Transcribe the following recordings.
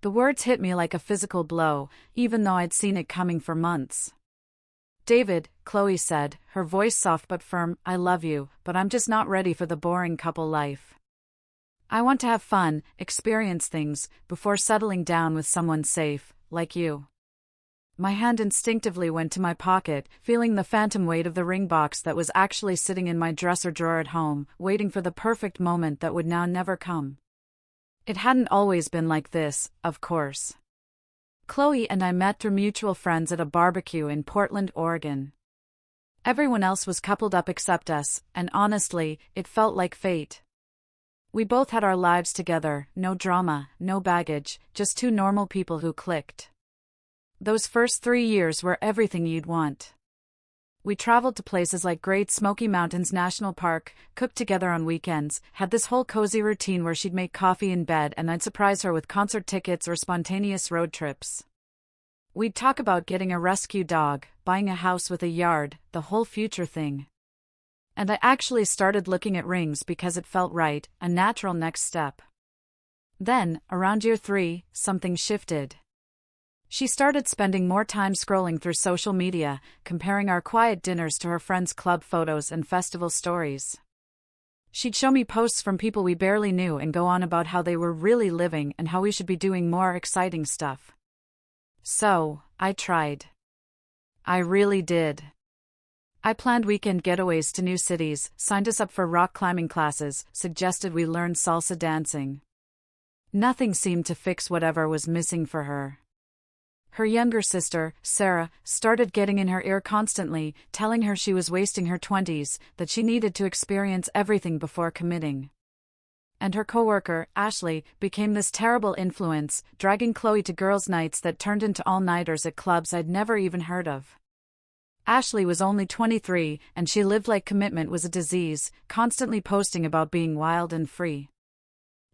The words hit me like a physical blow, even though I'd seen it coming for months. "David," Chloe said, her voice soft but firm, "I love you, but I'm just not ready for the boring couple life. I want to have fun, experience things, before settling down with someone safe, like you." My hand instinctively went to my pocket, feeling the phantom weight of the ring box that was actually sitting in my dresser drawer at home, waiting for the perfect moment that would now never come. It hadn't always been like this, of course. Chloe and I met through mutual friends at a barbecue in Portland, Oregon. Everyone else was coupled up except us, and honestly, it felt like fate. We both had our lives together, no drama, no baggage, just two normal people who clicked. Those first 3 years were everything you'd want. We traveled to places like Great Smoky Mountains National Park, cooked together on weekends, had this whole cozy routine where she'd make coffee in bed and I'd surprise her with concert tickets or spontaneous road trips. We'd talk about getting a rescue dog, buying a house with a yard, the whole future thing. And I actually started looking at rings because it felt right, a natural next step. Then, around year 3, something shifted. She started spending more time scrolling through social media, comparing our quiet dinners to her friends' club photos and festival stories. She'd show me posts from people we barely knew and go on about how they were really living and how we should be doing more exciting stuff. So, I tried. I really did. I planned weekend getaways to new cities, signed us up for rock climbing classes, suggested we learn salsa dancing. Nothing seemed to fix whatever was missing for her. Her younger sister, Sarah, started getting in her ear constantly, telling her she was wasting her 20s, that she needed to experience everything before committing. And her coworker, Ashley, became this terrible influence, dragging Chloe to girls' nights that turned into all-nighters at clubs I'd never even heard of. Ashley was only 23, and she lived like commitment was a disease, constantly posting about being wild and free.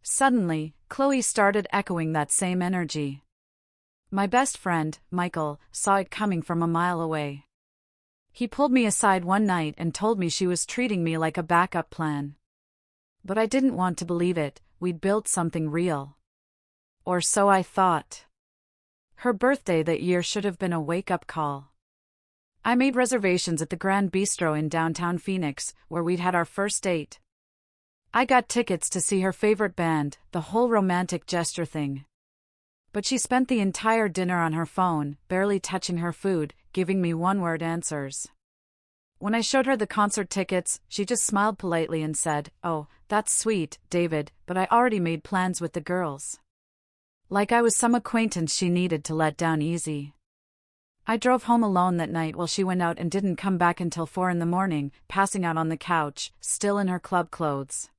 Suddenly, Chloe started echoing that same energy. My best friend, Michael, saw it coming from a mile away. He pulled me aside one night and told me she was treating me like a backup plan. But I didn't want to believe it. We'd built something real. Or so I thought. Her birthday that year should have been a wake-up call. I made reservations at the Grand Bistro in downtown Phoenix, where we'd had our first date. I got tickets to see her favorite band, the whole romantic gesture thing. But she spent the entire dinner on her phone, barely touching her food, giving me one-word answers. When I showed her the concert tickets, she just smiled politely and said, "Oh, that's sweet, David, but I already made plans with the girls." Like I was some acquaintance she needed to let down easy. I drove home alone that night while she went out and didn't come back until 4 a.m, passing out on the couch, still in her club clothes.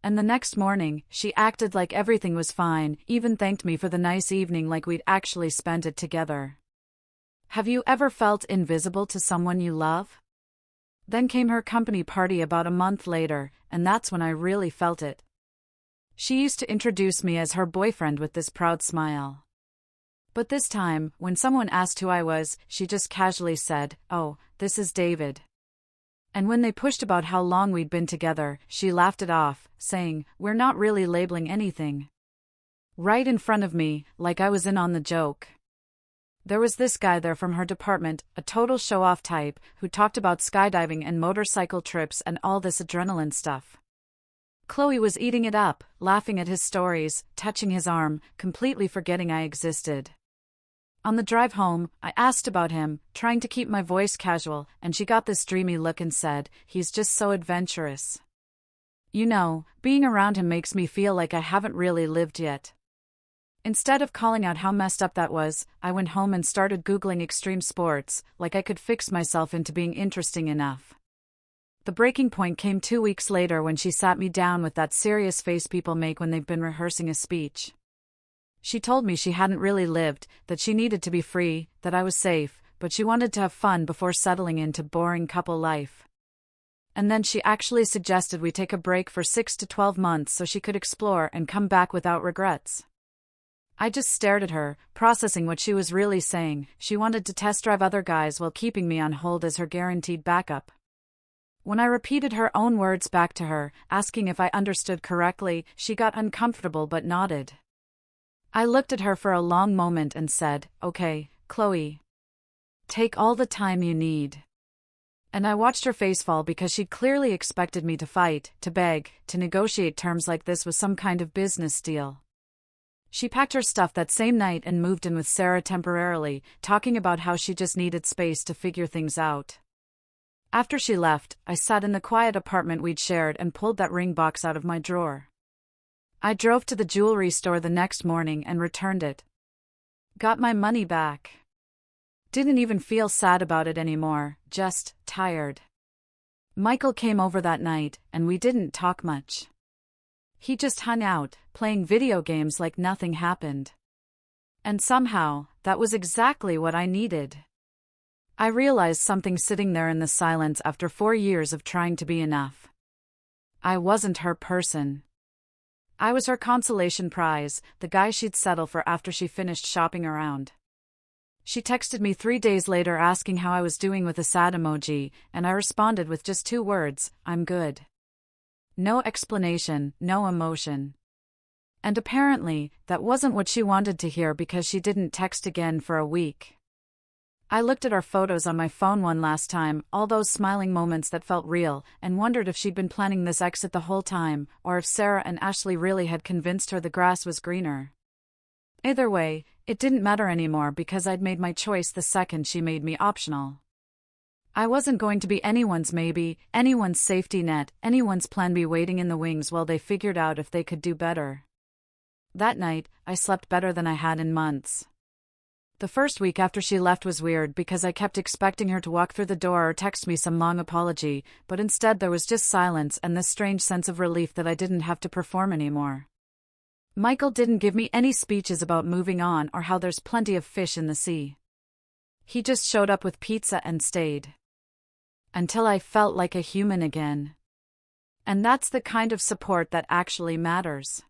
And the next morning, she acted like everything was fine, even thanked me for the nice evening like we'd actually spent it together. Have you ever felt invisible to someone you love? Then came her company party about a month later, and that's when I really felt it. She used to introduce me as her boyfriend with this proud smile. But this time, when someone asked who I was, she just casually said, "Oh, this is David." And when they pushed about how long we'd been together, she laughed it off, saying, "We're not really labeling anything." Right in front of me, like I was in on the joke. There was this guy there from her department, a total show-off type, who talked about skydiving and motorcycle trips and all this adrenaline stuff. Chloe was eating it up, laughing at his stories, touching his arm, completely forgetting I existed. On the drive home, I asked about him, trying to keep my voice casual, and she got this dreamy look and said, "He's just so adventurous. You know, being around him makes me feel like I haven't really lived yet." Instead of calling out how messed up that was, I went home and started Googling extreme sports, like I could fix myself into being interesting enough. The breaking point came 2 weeks later when she sat me down with that serious face people make when they've been rehearsing a speech. She told me she hadn't really lived, that she needed to be free, that I was safe, but she wanted to have fun before settling into boring couple life. And then she actually suggested we take a break for 6 to 12 months so she could explore and come back without regrets. I just stared at her, processing what she was really saying. She wanted to test drive other guys while keeping me on hold as her guaranteed backup. When I repeated her own words back to her, asking if I understood correctly, she got uncomfortable but nodded. I looked at her for a long moment and said, "Okay, Chloe. Take all the time you need." And I watched her face fall because she clearly expected me to fight, to beg, to negotiate terms like this was some kind of business deal. She packed her stuff that same night and moved in with Sarah temporarily, talking about how she just needed space to figure things out. After she left, I sat in the quiet apartment we'd shared and pulled that ring box out of my drawer. I drove to the jewelry store the next morning and returned it. Got my money back. Didn't even feel sad about it anymore, just tired. Michael came over that night, and we didn't talk much. He just hung out, playing video games like nothing happened. And somehow, that was exactly what I needed. I realized something sitting there in the silence after 4 years of trying to be enough. I wasn't her person. I was her consolation prize, the guy she'd settle for after she finished shopping around. She texted me 3 days later asking how I was doing with a sad emoji, and I responded with just 2 words, "I'm good." No explanation, no emotion. And apparently, that wasn't what she wanted to hear because she didn't text again for a week. I looked at our photos on my phone one last time, all those smiling moments that felt real, and wondered if she'd been planning this exit the whole time, or if Sarah and Ashley really had convinced her the grass was greener. Either way, it didn't matter anymore because I'd made my choice the second she made me optional. I wasn't going to be anyone's maybe, anyone's safety net, anyone's plan B waiting in the wings while they figured out if they could do better. That night, I slept better than I had in months. The first week after she left was weird because I kept expecting her to walk through the door or text me some long apology, but instead there was just silence and this strange sense of relief that I didn't have to perform anymore. Michael didn't give me any speeches about moving on or how there's plenty of fish in the sea. He just showed up with pizza and stayed. Until I felt like a human again. And that's the kind of support that actually matters.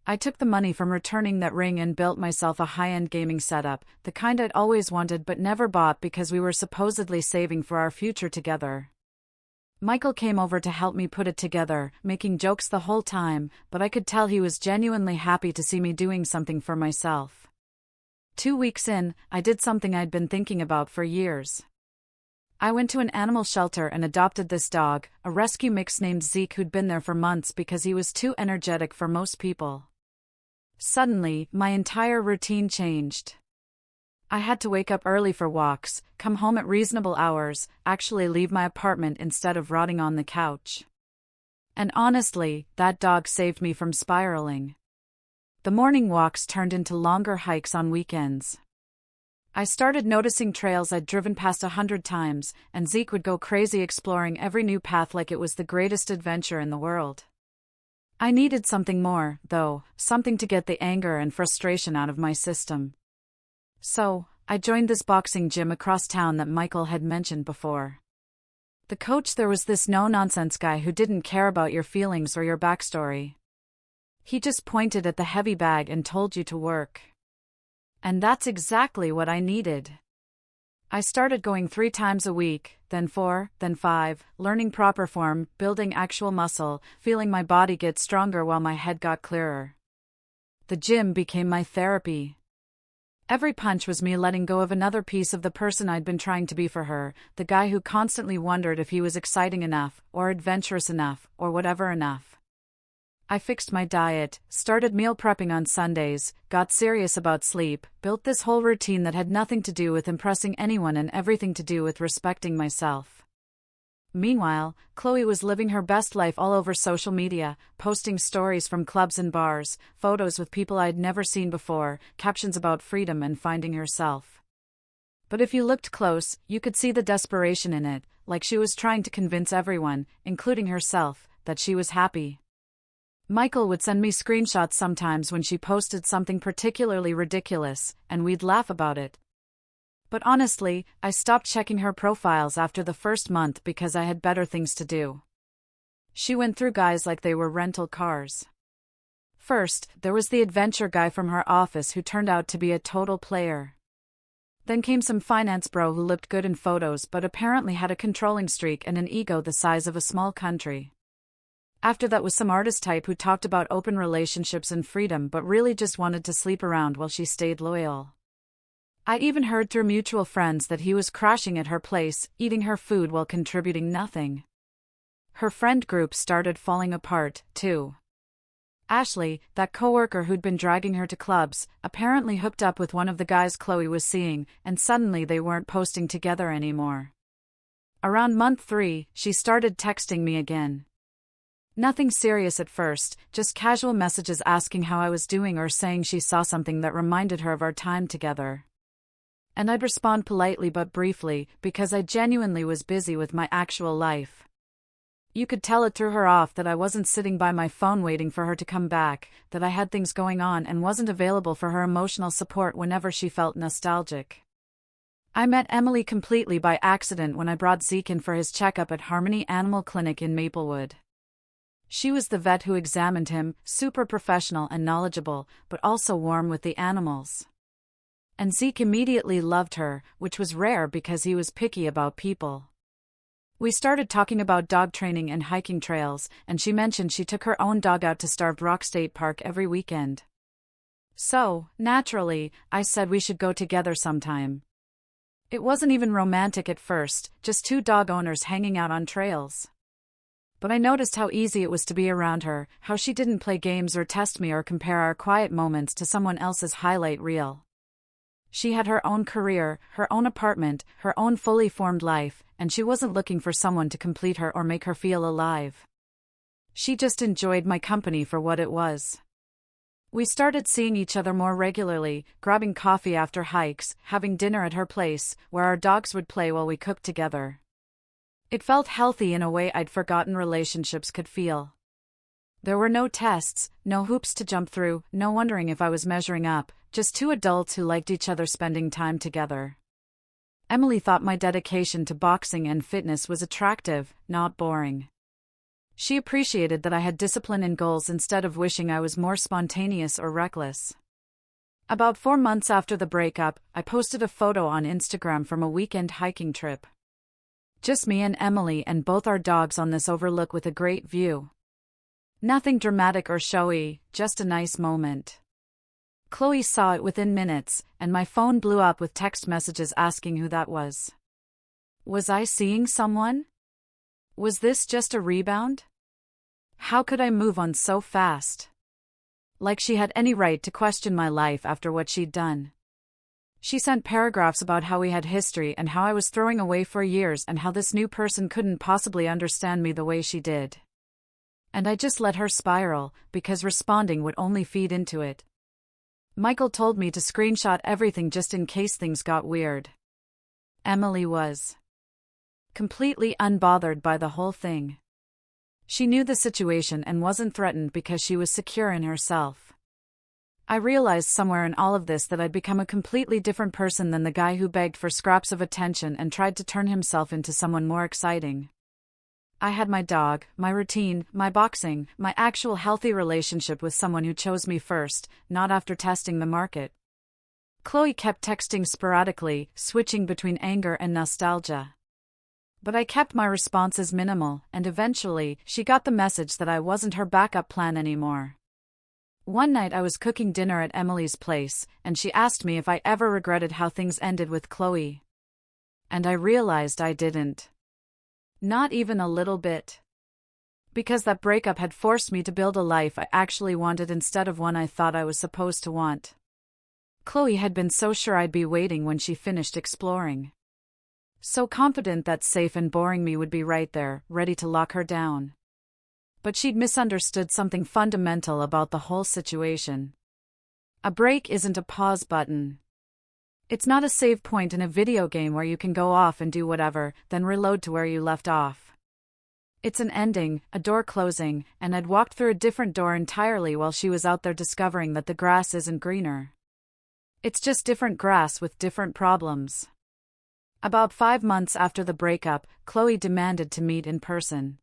I took the money from returning that ring and built myself a high-end gaming setup, the kind I'd always wanted but never bought because we were supposedly saving for our future together. Michael came over to help me put it together, making jokes the whole time, but I could tell he was genuinely happy to see me doing something for myself. 2 weeks in, I did something I'd been thinking about for years. I went to an animal shelter and adopted this dog, a rescue mix named Zeke who'd been there for months because he was too energetic for most people. Suddenly, my entire routine changed. I had to wake up early for walks, come home at reasonable hours, actually leave my apartment instead of rotting on the couch. And honestly, that dog saved me from spiraling. The morning walks turned into longer hikes on weekends. I started noticing trails I'd driven past 100 times, and Zeke would go crazy exploring every new path like it was the greatest adventure in the world. I needed something more, though, something to get the anger and frustration out of my system. So, I joined this boxing gym across town that Michael had mentioned before. The coach there was this no-nonsense guy who didn't care about your feelings or your backstory. He just pointed at the heavy bag and told you to work. And that's exactly what I needed. I started going 3 times a week, then 4, then 5, learning proper form, building actual muscle, feeling my body get stronger while my head got clearer. The gym became my therapy. Every punch was me letting go of another piece of the person I'd been trying to be for her, the guy who constantly wondered if he was exciting enough, or adventurous enough, or whatever enough. I fixed my diet, started meal prepping on Sundays, got serious about sleep, built this whole routine that had nothing to do with impressing anyone and everything to do with respecting myself. Meanwhile, Chloe was living her best life all over social media, posting stories from clubs and bars, photos with people I'd never seen before, captions about freedom and finding herself. But if you looked close, you could see the desperation in it, like she was trying to convince everyone, including herself, that she was happy. Michael would send me screenshots sometimes when she posted something particularly ridiculous, and we'd laugh about it. But honestly, I stopped checking her profiles after the first month because I had better things to do. She went through guys like they were rental cars. First, there was the adventure guy from her office who turned out to be a total player. Then came some finance bro who looked good in photos but apparently had a controlling streak and an ego the size of a small country. After that was some artist type who talked about open relationships and freedom but really just wanted to sleep around while she stayed loyal. I even heard through mutual friends that he was crashing at her place, eating her food while contributing nothing. Her friend group started falling apart, too. Ashley, that coworker who'd been dragging her to clubs, apparently hooked up with one of the guys Chloe was seeing, and suddenly they weren't posting together anymore. Around month 3, she started texting me again. Nothing serious at first, just casual messages asking how I was doing or saying she saw something that reminded her of our time together. And I'd respond politely but briefly, because I genuinely was busy with my actual life. You could tell it threw her off that I wasn't sitting by my phone waiting for her to come back, that I had things going on and wasn't available for her emotional support whenever she felt nostalgic. I met Emily completely by accident when I brought Zeke in for his checkup at Harmony Animal Clinic in Maplewood. She was the vet who examined him, super professional and knowledgeable, but also warm with the animals. And Zeke immediately loved her, which was rare because he was picky about people. We started talking about dog training and hiking trails, and she mentioned she took her own dog out to Starved Rock State Park every weekend. So, naturally, I said we should go together sometime. It wasn't even romantic at first, just 2 dog owners hanging out on trails. But I noticed how easy it was to be around her, how she didn't play games or test me or compare our quiet moments to someone else's highlight reel. She had her own career, her own apartment, her own fully formed life, and she wasn't looking for someone to complete her or make her feel alive. She just enjoyed my company for what it was. We started seeing each other more regularly, grabbing coffee after hikes, having dinner at her place, where our dogs would play while we cooked together. It felt healthy in a way I'd forgotten relationships could feel. There were no tests, no hoops to jump through, no wondering if I was measuring up, just 2 adults who liked each other spending time together. Emily thought my dedication to boxing and fitness was attractive, not boring. She appreciated that I had discipline and goals instead of wishing I was more spontaneous or reckless. About 4 months after the breakup, I posted a photo on Instagram from a weekend hiking trip. Just me and Emily and both our dogs on this overlook with a great view. Nothing dramatic or showy, just a nice moment. Chloe saw it within minutes, and my phone blew up with text messages asking who that was. Was I seeing someone? Was this just a rebound? How could I move on so fast? Like she had any right to question my life after what she'd done. She sent paragraphs about how we had history and how I was throwing away for years and how this new person couldn't possibly understand me the way she did. And I just let her spiral, because responding would only feed into it. Michael told me to screenshot everything just in case things got weird. Emily was completely unbothered by the whole thing. She knew the situation and wasn't threatened because she was secure in herself. I realized somewhere in all of this that I'd become a completely different person than the guy who begged for scraps of attention and tried to turn himself into someone more exciting. I had my dog, my routine, my boxing, my actual healthy relationship with someone who chose me first, not after testing the market. Chloe kept texting sporadically, switching between anger and nostalgia. But I kept my responses minimal, and eventually, she got the message that I wasn't her backup plan anymore. One night I was cooking dinner at Emily's place, and she asked me if I ever regretted how things ended with Chloe. And I realized I didn't. Not even a little bit. Because that breakup had forced me to build a life I actually wanted instead of one I thought I was supposed to want. Chloe had been so sure I'd be waiting when she finished exploring. So confident that safe and boring me would be right there, ready to lock her down. But she'd misunderstood something fundamental about the whole situation. A break isn't a pause button. It's not a save point in a video game where you can go off and do whatever, then reload to where you left off. It's an ending, a door closing, and I'd walked through a different door entirely while she was out there discovering that the grass isn't greener. It's just different grass with different problems. About 5 months after the breakup, Chloe demanded to meet in person.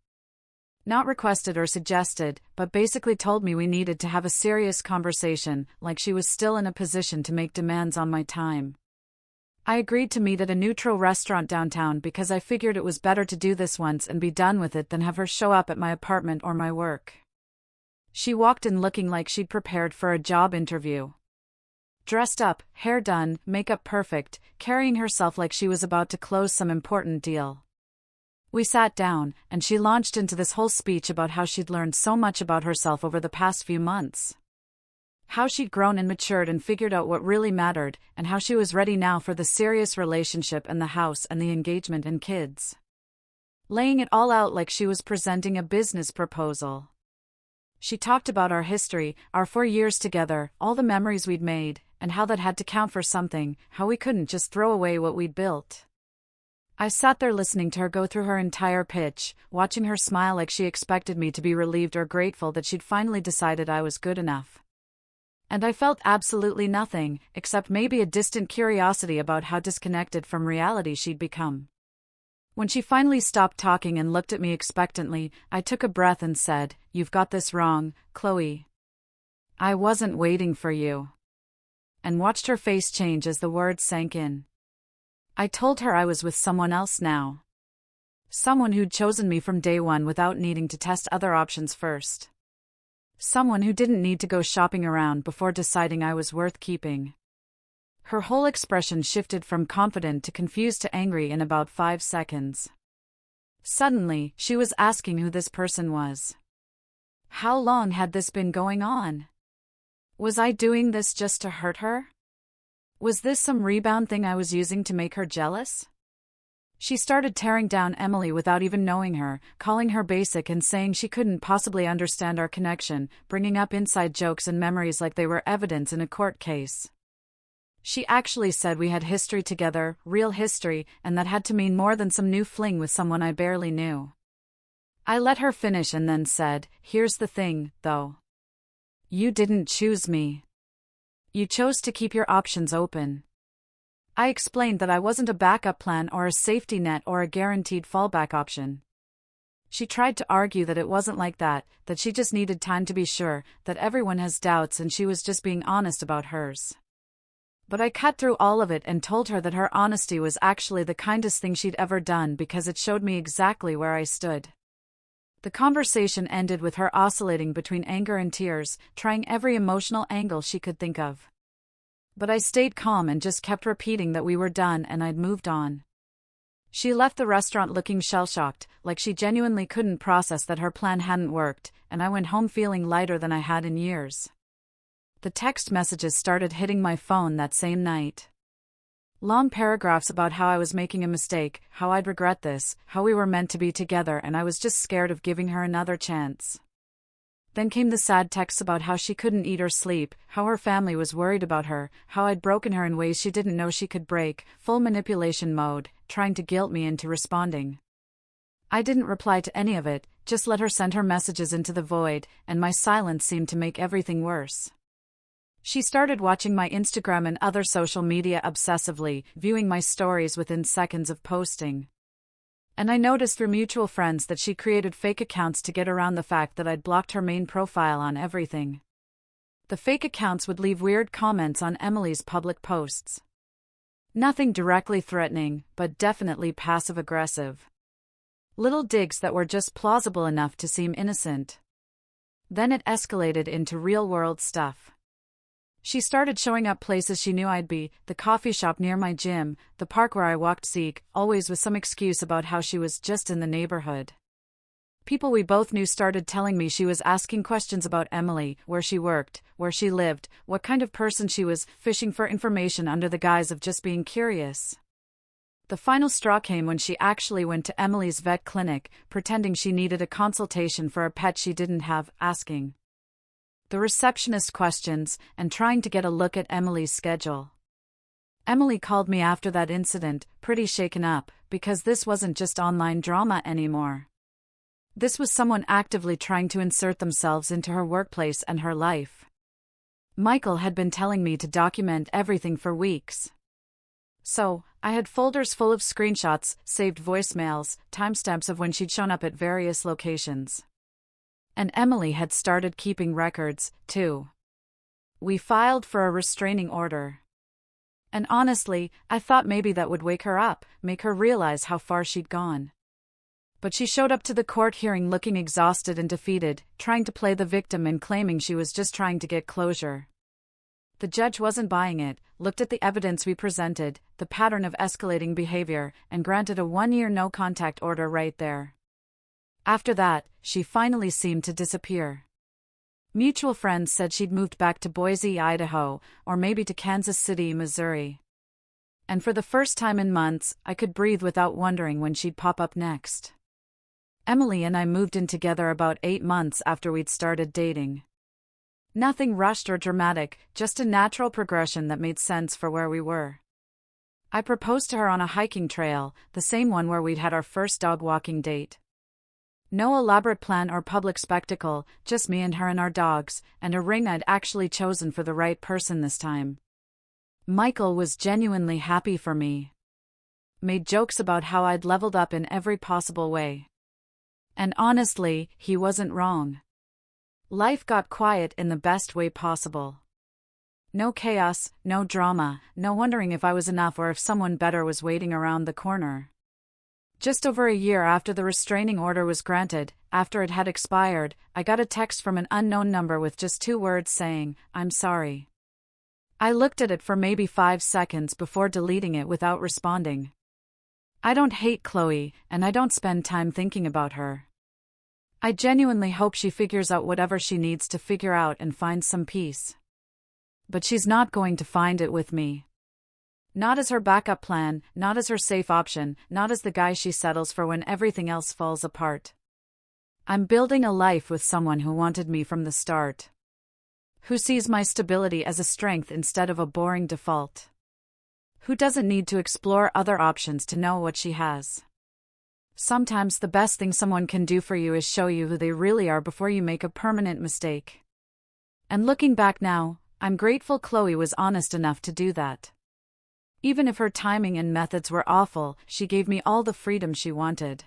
Not requested or suggested, but basically told me we needed to have a serious conversation, like she was still in a position to make demands on my time. I agreed to meet at a neutral restaurant downtown because I figured it was better to do this once and be done with it than have her show up at my apartment or my work. She walked in looking like she'd prepared for a job interview. Dressed up, hair done, makeup perfect, carrying herself like she was about to close some important deal. We sat down, and she launched into this whole speech about how she'd learned so much about herself over the past few months. How she'd grown and matured and figured out what really mattered, and how she was ready now for the serious relationship and the house and the engagement and kids. Laying it all out like she was presenting a business proposal. She talked about our history, our 4 years together, all the memories we'd made, and how that had to count for something, how we couldn't just throw away what we'd built. I sat there listening to her go through her entire pitch, watching her smile like she expected me to be relieved or grateful that she'd finally decided I was good enough. And I felt absolutely nothing, except maybe a distant curiosity about how disconnected from reality she'd become. When she finally stopped talking and looked at me expectantly, I took a breath and said, "You've got this wrong, Chloe. I wasn't waiting for you." And watched her face change as the words sank in. I told her I was with someone else now. Someone who'd chosen me from day one without needing to test other options first. Someone who didn't need to go shopping around before deciding I was worth keeping. Her whole expression shifted from confident to confused to angry in about 5 seconds. Suddenly, she was asking who this person was. How long had this been going on? Was I doing this just to hurt her? Was this some rebound thing I was using to make her jealous? She started tearing down Emily without even knowing her, calling her basic and saying she couldn't possibly understand our connection, bringing up inside jokes and memories like they were evidence in a court case. She actually said we had history together, real history, and that had to mean more than some new fling with someone I barely knew. I let her finish and then said, "Here's the thing, though. You didn't choose me. You chose to keep your options open." I explained that I wasn't a backup plan or a safety net or a guaranteed fallback option. She tried to argue that it wasn't like that she just needed time to be sure, that everyone has doubts and she was just being honest about hers. But I cut through all of it and told her that her honesty was actually the kindest thing she'd ever done because it showed me exactly where I stood. The conversation ended with her oscillating between anger and tears, trying every emotional angle she could think of. But I stayed calm and just kept repeating that we were done and I'd moved on. She left the restaurant looking shell-shocked, like she genuinely couldn't process that her plan hadn't worked, and I went home feeling lighter than I had in years. The text messages started hitting my phone that same night. Long paragraphs about how I was making a mistake, how I'd regret this, how we were meant to be together, and I was just scared of giving her another chance. Then came the sad texts about how she couldn't eat or sleep, how her family was worried about her, how I'd broken her in ways she didn't know she could break, full manipulation mode, trying to guilt me into responding. I didn't reply to any of it, just let her send her messages into the void, and my silence seemed to make everything worse. She started watching my Instagram and other social media obsessively, viewing my stories within seconds of posting. And I noticed through mutual friends that she created fake accounts to get around the fact that I'd blocked her main profile on everything. The fake accounts would leave weird comments on Emily's public posts. Nothing directly threatening, but definitely passive-aggressive. Little digs that were just plausible enough to seem innocent. Then it escalated into real-world stuff. She started showing up places she knew I'd be, the coffee shop near my gym, the park where I walked Zeke, always with some excuse about how she was just in the neighborhood. People we both knew started telling me she was asking questions about Emily, where she worked, where she lived, what kind of person she was, fishing for information under the guise of just being curious. The final straw came when she actually went to Emily's vet clinic, pretending she needed a consultation for a pet she didn't have, asking the receptionist questions, and trying to get a look at Emily's schedule. Emily called me after that incident, pretty shaken up, because this wasn't just online drama anymore. This was someone actively trying to insert themselves into her workplace and her life. Michael had been telling me to document everything for weeks. So, I had folders full of screenshots, saved voicemails, timestamps of when she'd shown up at various locations. And Emily had started keeping records, too. We filed for a restraining order. And honestly, I thought maybe that would wake her up, make her realize how far she'd gone. But she showed up to the court hearing looking exhausted and defeated, trying to play the victim and claiming she was just trying to get closure. The judge wasn't buying it, looked at the evidence we presented, the pattern of escalating behavior, and granted a 1-year no-contact order right there. After that, she finally seemed to disappear. Mutual friends said she'd moved back to Boise, Idaho, or maybe to Kansas City, Missouri. And for the first time in months, I could breathe without wondering when she'd pop up next. Emily and I moved in together about 8 months after we'd started dating. Nothing rushed or dramatic, just a natural progression that made sense for where we were. I proposed to her on a hiking trail, the same one where we'd had our first dog walking date. No elaborate plan or public spectacle, just me and her and our dogs, and a ring I'd actually chosen for the right person this time. Michael was genuinely happy for me. Made jokes about how I'd leveled up in every possible way. And honestly, he wasn't wrong. Life got quiet in the best way possible. No chaos, no drama, no wondering if I was enough or if someone better was waiting around the corner. Just over a year after the restraining order was granted, after it had expired, I got a text from an unknown number with just 2 words saying, "I'm sorry." I looked at it for maybe 5 seconds before deleting it without responding. I don't hate Chloe, and I don't spend time thinking about her. I genuinely hope she figures out whatever she needs to figure out and finds some peace. But she's not going to find it with me. Not as her backup plan, not as her safe option, not as the guy she settles for when everything else falls apart. I'm building a life with someone who wanted me from the start. Who sees my stability as a strength instead of a boring default. Who doesn't need to explore other options to know what she has. Sometimes the best thing someone can do for you is show you who they really are before you make a permanent mistake. And looking back now, I'm grateful Chloe was honest enough to do that. Even if her timing and methods were awful, she gave me all the freedom she wanted.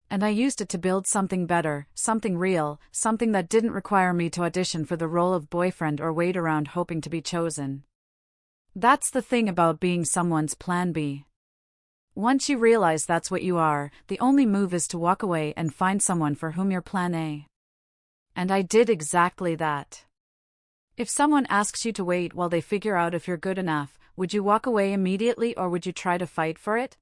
And I used it to build something better, something real, something that didn't require me to audition for the role of boyfriend or wait around hoping to be chosen. That's the thing about being someone's plan B. Once you realize that's what you are, the only move is to walk away and find someone for whom you're plan A. And I did exactly that. If someone asks you to wait while they figure out if you're good enough, would you walk away immediately or would you try to fight for it?